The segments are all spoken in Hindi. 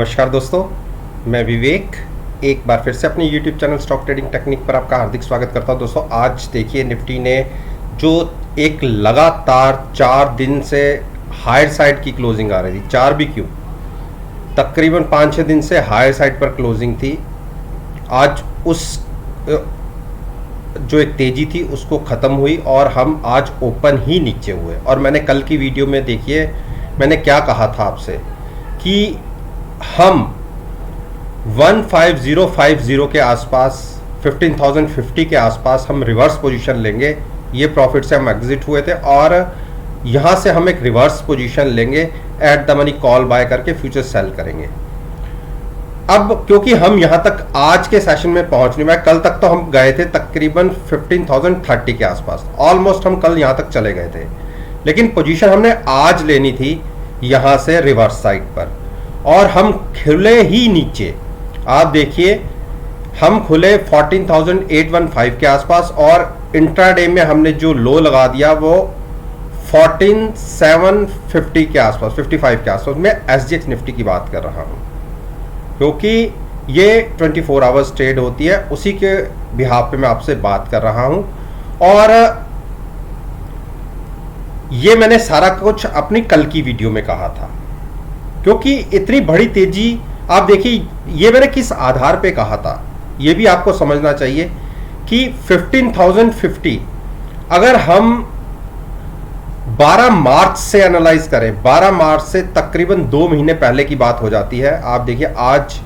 नमस्कार दोस्तों, मैं विवेक एक बार फिर से अपने YouTube channel stock trading technique पर आपका हार्दिक स्वागत करता हूं। दोस्तों आज देखिए निफ्टी ने जो एक लगातार 4 दिन से हायर साइड की क्लोजिंग आ रही थी, 4 भी क्यों, तकरीबन 5-6 दिन से हायर साइड पर क्लोजिंग थी। आज उस जो एक तेज़ी थी उसको ख़त्म हुई और हम आज ओपन ही नीचे हुए। और मैंने कल की वीडियो में देखिए मैंने क्या कहा था आपसे कि हम 15050 के आसपास 15,050 के आसपास हम रिवर्स पोजीशन लेंगे। ये प्रॉफिट से हम एग्जिट हुए थे और यहाँ से हम एक रिवर्स पोजीशन लेंगे, at the money call buy करके फ्यूचर सेल करेंगे। अब क्योंकि हम यहाँ तक आज के सेशन में पहुँच नहीं पाए, कल तक तो हम गए थे तकरीबन 15,030 के आसपास, ऑलमोस्ट हम कल यहाँ तक चले गए थे, लेकिन पोजीशन हमने आज लेनी थी यहाँ से रिवर्स साइड पर और हम खुले ही नीचे। आप देखिए हम खुले 14,815 के आसपास और इंट्राडे में हमने जो लो लगा दिया वो 14,750 के आसपास, 55 के आसपास। मैं SGX निफ्टी की बात कर रहा हूँ क्योंकि ये 24 आवर्स ट्रेड होती है, उसी के बिहाफ पे मैं आपसे बात कर रहा हूँ। और ये मैंने सारा कुछ अपनी कल की वीडियो में कहा था क्योंकि इतनी बड़ी तेजी आप देखिए, ये मैंने किस आधार पे कहा था ये भी आपको समझना चाहिए कि 15,050 अगर हम 12 मार्च से एनालाइज करें, 12 मार्च से तकरीबन 2 महीने पहले की बात हो जाती है। आप देखिए आज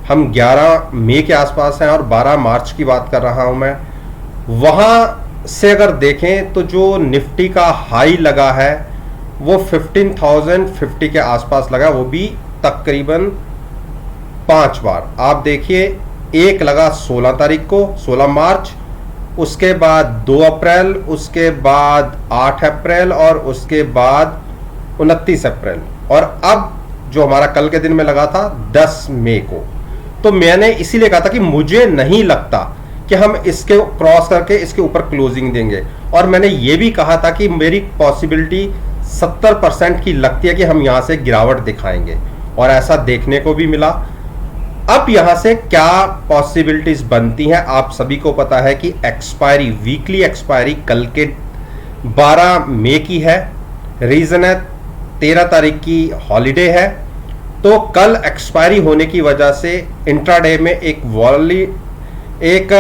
हम 11 मई के आसपास हैं और 12 मार्च की बात कर रहा हूं मैं। वहां से अगर देखें तो जो निफ्टी का हाई लगा है वो 15,050 के आसपास लगा, वो भी तकरीबन 5 बार। आप देखिए एक लगा 16 तारीख को, 16 मार्च, उसके बाद 2 अप्रैल, उसके बाद 8 अप्रैल और उसके बाद 29 अप्रैल और अब जो हमारा कल के दिन में लगा था 10 मई को। तो मैंने इसीलिए कहा था कि मुझे नहीं लगता कि हम इसके क्रॉस करके इसके ऊपर क्लोजिंग देंगे और मैंने ये भी कहा था कि मेरी पॉसिबिलिटी 70% की लगती है कि हम यहां से गिरावट दिखाएंगे और ऐसा देखने को भी मिला। अब यहां से क्या पॉसिबिलिटीज बनती हैं आप सभी को पता है कि एक्सपायरी, वीकली एक्सपायरी कल के 12 मई की है। रीजन है 13 तारीख की हॉलीडे है, तो कल एक्सपायरी होने की वजह से इंट्राडे में एक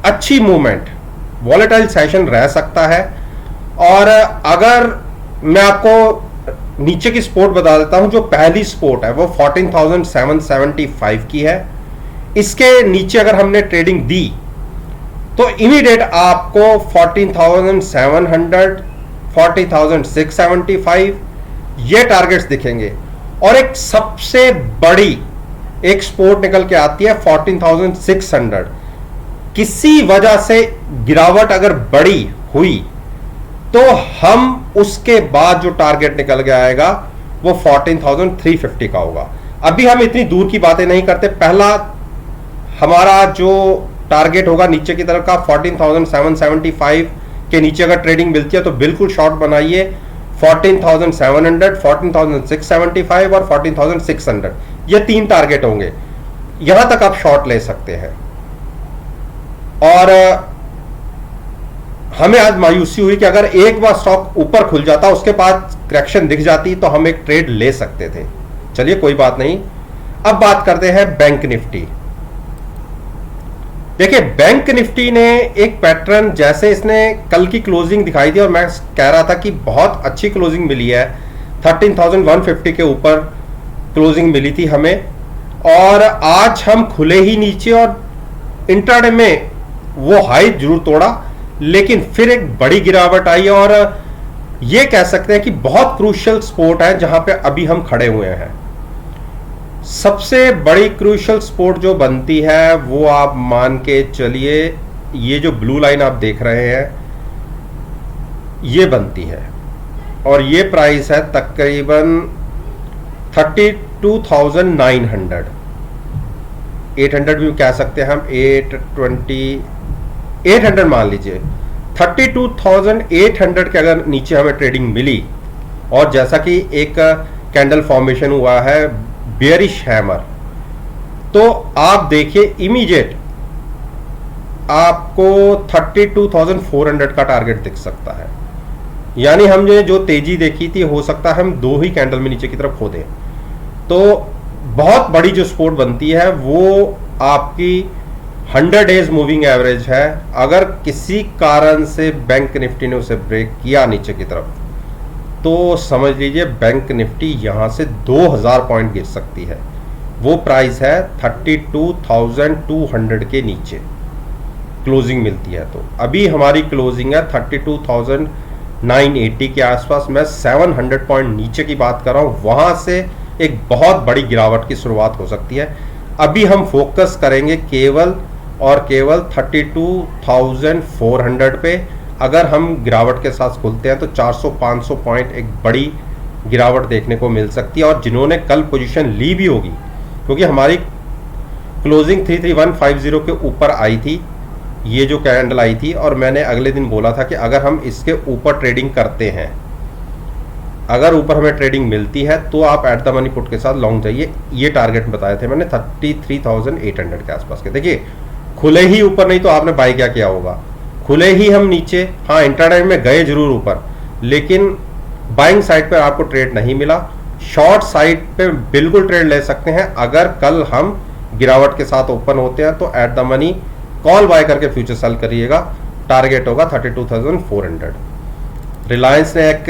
अच्छी मूवमेंट, वॉलेटाइल सेशन रह सकता है। और अगर मैं आपको नीचे की सपोर्ट बता देता हूं, जो पहली सपोर्ट है वो 14,775 की है। इसके नीचे अगर हमने ट्रेडिंग दी तो इमीडिएट आपको 14,700, 40,675 ये टारगेट्स दिखेंगे और एक सबसे बड़ी एक सपोर्ट निकल के आती है 14,600। किसी वजह से गिरावट अगर बड़ी हुई तो हम उसके बाद जो टारगेट निकल के आएगा वो 14,350 का होगा। अभी हम इतनी दूर की बातें नहीं करते, पहला हमारा जो टारगेट होगा नीचे की तरफ का 14,775 के नीचे अगर ट्रेडिंग मिलती है तो बिल्कुल शॉर्ट बनाइए। 14,700, 14,675 और 14,600 ये 3 टारगेट होंगे, यहां तक आप शॉर्ट ले सकते हैं। और हमें आज मायूसी हुई कि अगर एक बार स्टॉक ऊपर खुल जाता, उसके बाद करेक्शन दिख जाती तो हम एक ट्रेड ले सकते थे। चलिए कोई बात नहीं। अब बात करते हैं बैंक निफ्टी। देखिए बैंक निफ्टी ने एक पैटर्न, जैसे इसने कल की क्लोजिंग दिखाई थी और मैं कह रहा था कि बहुत अच्छी क्लोजिंग मिली है, 13,150 के ऊपर क्लोजिंग मिली थी हमें और आज हम खुले ही नीचे और इंट्राडे में वो हाई जरूर तोड़ा लेकिन फिर एक बड़ी गिरावट आई और ये कह सकते हैं कि बहुत क्रूशियल सपोर्ट है जहां पे अभी हम खड़े हुए हैं। सबसे बड़ी क्रूशियल सपोर्ट जो बनती है वो आप मान के चलिए, ये जो ब्लू लाइन आप देख रहे हैं ये बनती है और ये प्राइस है तकरीबन 32,900, 800 भी कह सकते हैं हम, 800 मान लीजिए। 32,800 के अगर नीचे हमें ट्रेडिंग मिली और जैसा कि एक कैंडल फॉर्मेशन हुआ है बेयरिश हैमर, तो आप देखिए इमीडिएट आपको 32,400 का टारगेट दिख सकता है। यानी हमने जो तेजी देखी थी, हो सकता है हम 2 ही कैंडल में नीचे की तरफ खो दें। तो बहुत बड़ी जो सपोर्ट बनती है वो आपकी 100 डेज मूविंग एवरेज है। अगर किसी कारण से बैंक निफ्टी ने उसे ब्रेक किया नीचे की तरफ, तो समझ लीजिए बैंक निफ्टी यहां से 2000 पॉइंट गिर सकती है। वो प्राइस है 32,200 के नीचे क्लोजिंग मिलती है। तो अभी हमारी क्लोजिंग है 32,980 के आसपास। मैं 700 पॉइंट नीचे की बात कर रहा हूं, वहां से एक बहुत बड़ी गिरावट की शुरुआत हो सकती है। अभी हम फोकस करेंगे केवल और केवल 32,400 पे। अगर हम गिरावट के साथ खुलते हैं तो 400-500 पॉइंट एक बड़ी गिरावट देखने को मिल सकती है। और जिन्होंने कल पोजीशन ली भी होगी, क्योंकि हमारी क्लोजिंग 33150 के ऊपर आई थी, ये जो कैंडल आई थी, और मैंने अगले दिन बोला था कि अगर हम इसके ऊपर ट्रेडिंग करते हैं, अगर ऊपर हमें ट्रेडिंग मिलती है तो आप एट द मनी पुट के साथ लॉन्ग जाइए। ये टारगेट बताए थे मैंने 33,800 के आसपास के। देखिए खुले ही ऊपर, नहीं तो आपने बाई क्या किया होगा, खुले ही हम नीचे, हाँ इंट्राडे में गए जरूर ऊपर, लेकिन बाइंग साइड पर आपको ट्रेड नहीं मिला। शॉर्ट साइड पे बिल्कुल ट्रेड ले सकते हैं। अगर कल हम गिरावट के साथ ओपन होते हैं तो at the money call buy करके फ्यूचर सेल करिएगा। टारगेट होगा 32,400। रिलायंस ने एक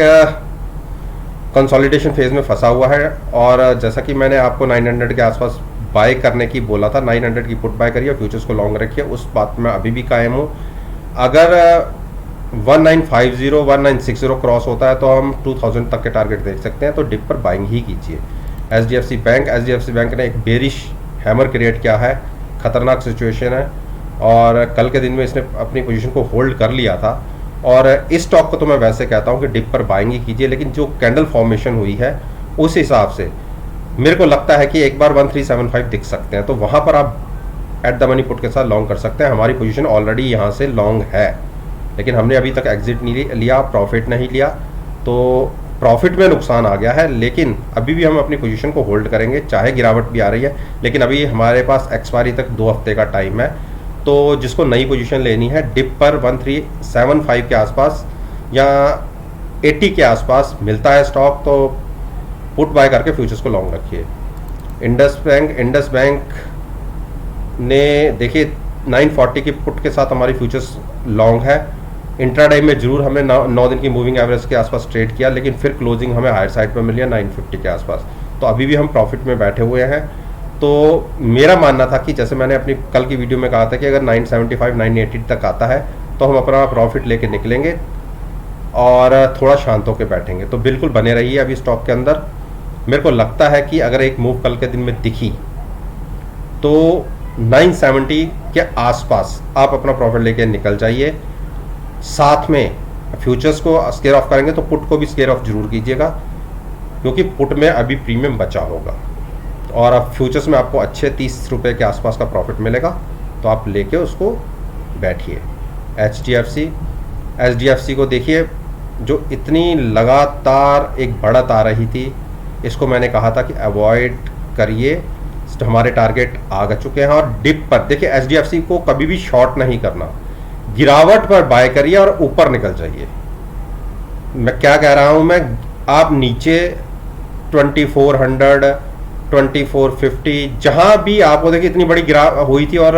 कंसोलिडेशन फेज में फंसा हुआ है, और जैसा कि मैंने आपको 900 के आसपास बाय करने की बोला था, 900 की पुट बाय करिए, फ्यूचर्स को लॉन्ग रखिए। उस बात में अभी भी कायम हूँ। अगर 1950 1960 क्रॉस होता है तो हम 2000 तक के टारगेट देख सकते हैं, तो डिप पर बाइंग ही कीजिए। एचडीएफसी बैंक ने एक बेरिश हैमर क्रिएट किया है, खतरनाक सिचुएशन है, और कल के दिन में इसने अपनी पोजीशन को होल्ड कर लिया था। और इस स्टॉक को तो मैं वैसे कहता हूं कि डिप पर बाइंग ही कीजिए, लेकिन जो कैंडल फॉर्मेशन हुई है उस हिसाब से मेरे को लगता है कि एक बार 1375 दिख सकते हैं, तो वहां पर आप एट द मनी पुट के साथ लॉन्ग कर सकते हैं। हमारी पोजीशन ऑलरेडी यहां से लॉन्ग है, लेकिन हमने अभी तक एग्जिट नहीं लिया, प्रॉफिट नहीं लिया, तो प्रॉफिट में नुकसान आ गया है। लेकिन अभी भी हम अपनी पोजीशन को होल्ड करेंगे, चाहे गिरावट भी आ रही है। लेकिन अभी हमारे पास एक्सपायरी तक 2 हफ्ते का टाइम है, तो जिसको नई पोजीशन लेनी है डिप पर 1375 के आसपास या 80 के आसपास मिलता है स्टॉक, तो पुट बाय करके फ्यूचर्स को लॉन्ग रखिए। इंडस बैंक ने देखिए 940 की पुट के साथ हमारी फ्यूचर्स लॉन्ग है। इंट्राडे में जरूर हमने 9 दिन की मूविंग एवरेज के आसपास ट्रेड किया, लेकिन फिर क्लोजिंग हमें हायर साइड पर मिली है 950 के आसपास, तो अभी भी हम प्रॉफिट में बैठे हुए हैं। तो मेरा मानना था कि जैसे मैंने अपनी कल की वीडियो में कहा था कि अगर 975 980 तक आता है तो हम अपना प्रॉफिट लेके निकलेंगे और थोड़ा शांत होकर बैठेंगे। तो बिल्कुल बने रहिए अभी स्टॉक के अंदर। मेरे को लगता है कि अगर एक मूव कल के दिन में दिखी तो 970 के आसपास आप अपना प्रॉफिट लेके निकल जाइए। साथ में फ्यूचर्स को स्केयर ऑफ करेंगे तो पुट को भी स्केयर ऑफ जरूर कीजिएगा, क्योंकि पुट में अभी प्रीमियम बचा होगा, और अब फ्यूचर्स में आपको अच्छे 30 रुपये के आसपास का प्रॉफिट मिलेगा, तो आप लेके उसको बैठिए। एचडीएफसी को देखिए, जो इतनी लगातार एक बढ़त आ रही थी, इसको मैंने कहा था कि अवॉइड करिए, हमारे टारगेट आ चुके हैं। और डिप पर देखिए एचडीएफसी को कभी भी शॉर्ट नहीं करना, गिरावट पर बाय करिए और ऊपर निकल जाइए। मैं क्या कह रहा हूं, मैं आप नीचे 2400 2450 जहां भी आपको देखिए इतनी बड़ी हुई थी और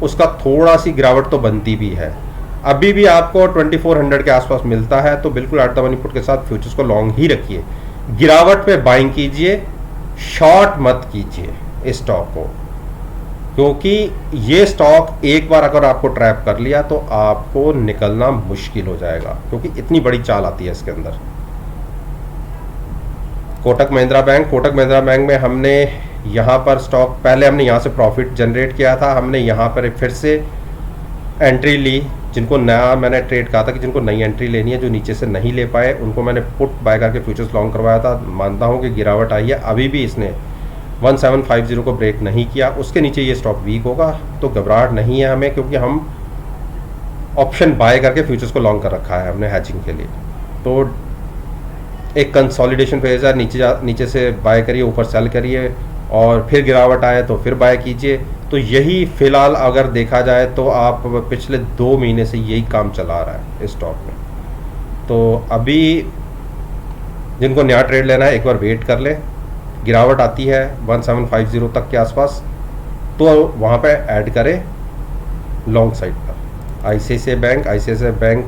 उसका थोड़ा सी गिरावट तो बनती भी है, अभी भी आपको 2400 के आसपास मिलता है, तो बिल्कुल एट द मनी पुट के साथ फ्यूचर्स को लॉन्ग ही रखिए। गिरावट पे बाइंग कीजिए, शॉर्ट मत कीजिए इस स्टॉक को, क्योंकि ये स्टॉक एक बार अगर आपको ट्रैप कर लिया तो आपको निकलना मुश्किल हो जाएगा, क्योंकि इतनी बड़ी चाल आती है इसके अंदर। कोटक महिंद्रा बैंक में हमने यहाँ पर स्टॉक, पहले हमने यहाँ से प्रॉफिट जनरेट किया था, हमने यहाँ पर फिर से एंट्री ली। जिनको नया मैंने ट्रेड कहा था कि जिनको नई एंट्री लेनी है, जो नीचे से नहीं ले पाए, उनको मैंने पुट बाय करके फ्यूचर्स लॉन्ग करवाया था। मानता हूँ कि गिरावट आई है, अभी भी इसने 1750 को ब्रेक नहीं किया, उसके नीचे ये स्टॉक वीक होगा, तो घबराहट नहीं है हमें, क्योंकि हम ऑप्शन बाय करके फ्यूचर्स को लॉन्ग कर रखा है हमने हैचिंग के लिए। तो एक कंसोलिडेशन फेज है, नीचे से बाय करिए, ऊपर सेल करिए, और फिर गिरावट आए तो फिर बाय कीजिए। तो यही फ़िलहाल अगर देखा जाए तो आप पिछले 2 महीने से यही काम चला रहा है इस स्टॉक में। तो अभी जिनको नया ट्रेड लेना है एक बार वेट कर ले, गिरावट आती है 1750 तक के आसपास तो वहाँ पे ऐड करें लॉन्ग साइड पर। आईसीआईसीआई बैंक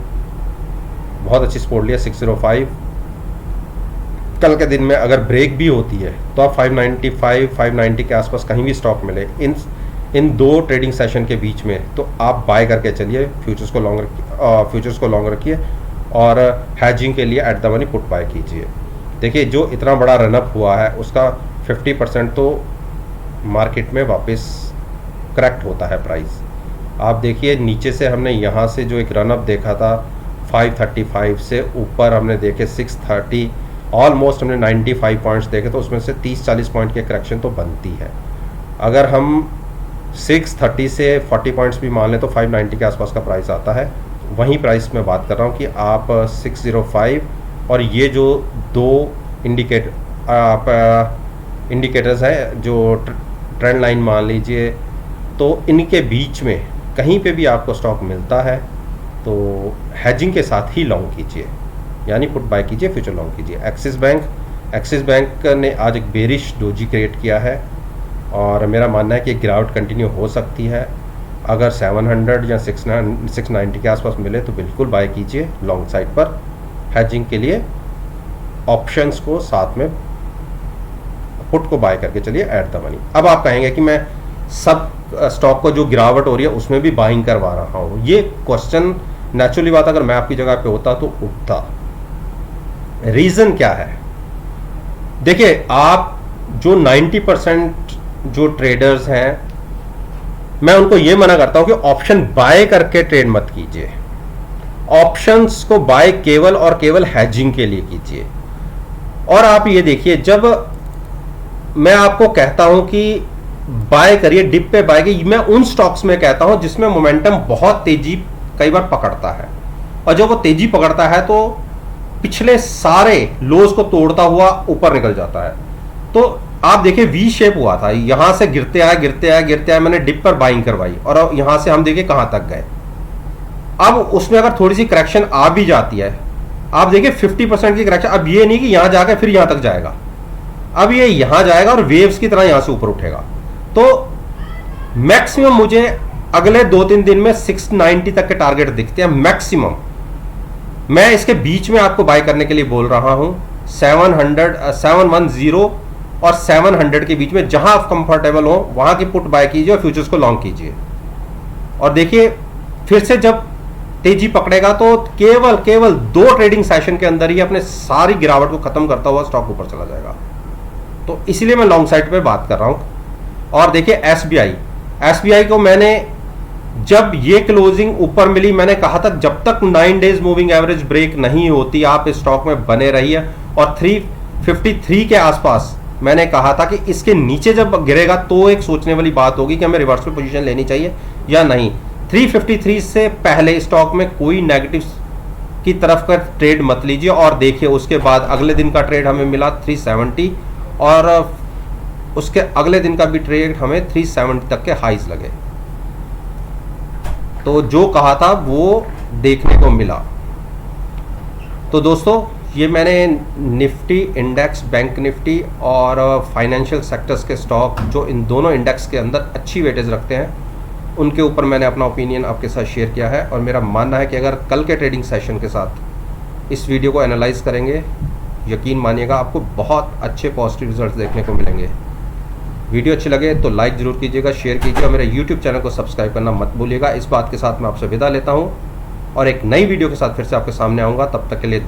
बहुत अच्छी सपोर्ट लिया 605। कल के दिन में अगर ब्रेक भी होती है तो आप 595 590 के आसपास कहीं भी स्टॉक मिले इन 2 ट्रेडिंग सेशन के बीच में तो आप बाय करके चलिए, फ्यूचर्स को लॉन्ग रखिए और हैजिंग के लिए eight the money put buy कीजिए। देखिए जो इतना बड़ा रनअप हुआ है उसका 50% तो मार्केट में वापस करेक्ट होता है प्राइस। आप देखिए नीचे से हमने यहाँ से जो एक रनअप देखा था 535 से ऊपर हमने देखे 630, ऑलमोस्ट हमने 95 पॉइंट्स देखे, तो उसमें से 30-40 पॉइंट की करेक्शन तो बनती है। अगर हम 630 से 40 पॉइंट्स भी मान लें तो 590 के आसपास का प्राइस आता है। वहीं प्राइस में बात कर रहा हूँ कि आप 605 और ये जो 2 इंडिकेटर्स हैं जो ट्रेंड लाइन मान लीजिए, तो इनके बीच में कहीं पे भी आपको स्टॉक मिलता है तो हैजिंग के साथ ही लॉन्ग कीजिए, यानी पुट बाय कीजिए, फ्यूचर लॉन्ग कीजिए। एक्सिस बैंक ने आज एक बेरिश डोजी क्रिएट किया है और मेरा मानना है कि गिरावट कंटिन्यू हो सकती है। अगर 700 या 690 के आसपास मिले तो बिल्कुल बाय कीजिए लॉन्ग साइड पर। हैजिंग के लिए ऑप्शंस को साथ में पुट को बाय करके चलिए एट द मनी। अब आप कहेंगे कि मैं सब स्टॉक को जो गिरावट हो रही है उसमें भी बाइंग करवा रहा हूँ, ये क्वेश्चन नेचुरली बात अगर मैं आपकी जगह पे होता तो उठता। रीज़न क्या है? देखिए आप जो 90% जो ट्रेडर्स हैं मैं उनको ये मना करता हूं कि ऑप्शन बाय करके ट्रेड मत कीजिए। ऑप्शंस को बाय केवल और केवल हैजिंग के लिए कीजिए। और आप ये देखिए जब मैं आपको कहता हूं कि बाय करिए, डिप पे बाय करिए, मैं उन स्टॉक्स में कहता हूं जिसमें मोमेंटम बहुत तेजी कई बार पकड़ता है, और जब वो तेजी पकड़ता है तो पिछले सारे लोज को तोड़ता हुआ ऊपर निकल जाता है। तो आप देखिए वी शेप हुआ था, यहां से गिरते आए, मैंने डिप पर बाइंग करवाई और यहां से हम देखिए कहां तक गए। अब उसमें अगर थोड़ी सी करेक्शन आ भी जाती है, आप देखिए 50% की करेक्शन, अब ये नहीं कि यहां जाकर फिर यहां तक जाएगा, अब ये यहां जाएगा और वेव्स की तरह यहां से ऊपर उठेगा। तो मैक्सिमम मुझे अगले 2-3 दिन में 690 तक के टारगेट दिखते हैं मैक्सिमम। मैं इसके बीच में आपको बाय करने के लिए बोल रहा हूं 710 और 700 के बीच में, जहां आप कंफर्टेबल हो वहां की पुट बाय कीजिए और फ्यूचर्स को लॉन्ग कीजिए। और देखिए फिर से जब तेजी पकड़ेगा तो केवल 2 ट्रेडिंग सेशन के अंदर ही अपने सारी गिरावट को खत्म करता हुआ स्टॉक ऊपर चला जाएगा। तो इसीलिए मैं लॉन्ग साइड पे बात कर रहा हूं। और देखिए एसबीआई को मैंने जब ये क्लोजिंग ऊपर मिली, मैंने कहा था जब तक 9 डेज मूविंग एवरेज ब्रेक नहीं होती आप इस स्टॉक में बने रहिए। और 353 के आसपास मैंने कहा था कि इसके नीचे जब गिरेगा तो एक सोचने वाली बात होगी कि हमें रिवर्सल पोजीशन लेनी चाहिए या नहीं। 353 से पहले स्टॉक में कोई नेगेटिव की तरफ का ट्रेड मत लीजिए। और देखिए उसके बाद अगले दिन का ट्रेड हमें मिला 370 और उसके अगले दिन का भी ट्रेड हमें 370 तक के हाइज लगे। तो जो कहा था वो देखने को मिला। तो दोस्तों ये मैंने निफ्टी इंडेक्स, बैंक निफ्टी और फाइनेंशियल सेक्टर्स के स्टॉक जो इन दोनों इंडेक्स के अंदर अच्छी वेटेज रखते हैं उनके ऊपर मैंने अपना ओपिनियन आपके साथ शेयर किया है। और मेरा मानना है कि अगर कल के ट्रेडिंग सेशन के साथ इस वीडियो को एनालाइज करेंगे, यकीन मानिएगा आपको बहुत अच्छे पॉजिटिव रिजल्ट देखने को मिलेंगे। वीडियो अच्छी लगे तो लाइक ज़रूर कीजिएगा, शेयर कीजिएगा, मेरे यूट्यूब चैनल को सब्सक्राइब करना मत भूलिएगा। इस बात के साथ मैं आपसे विदा लेता हूँ और एक नई वीडियो के साथ फिर से आपके सामने आऊँगा। तब तक के लिए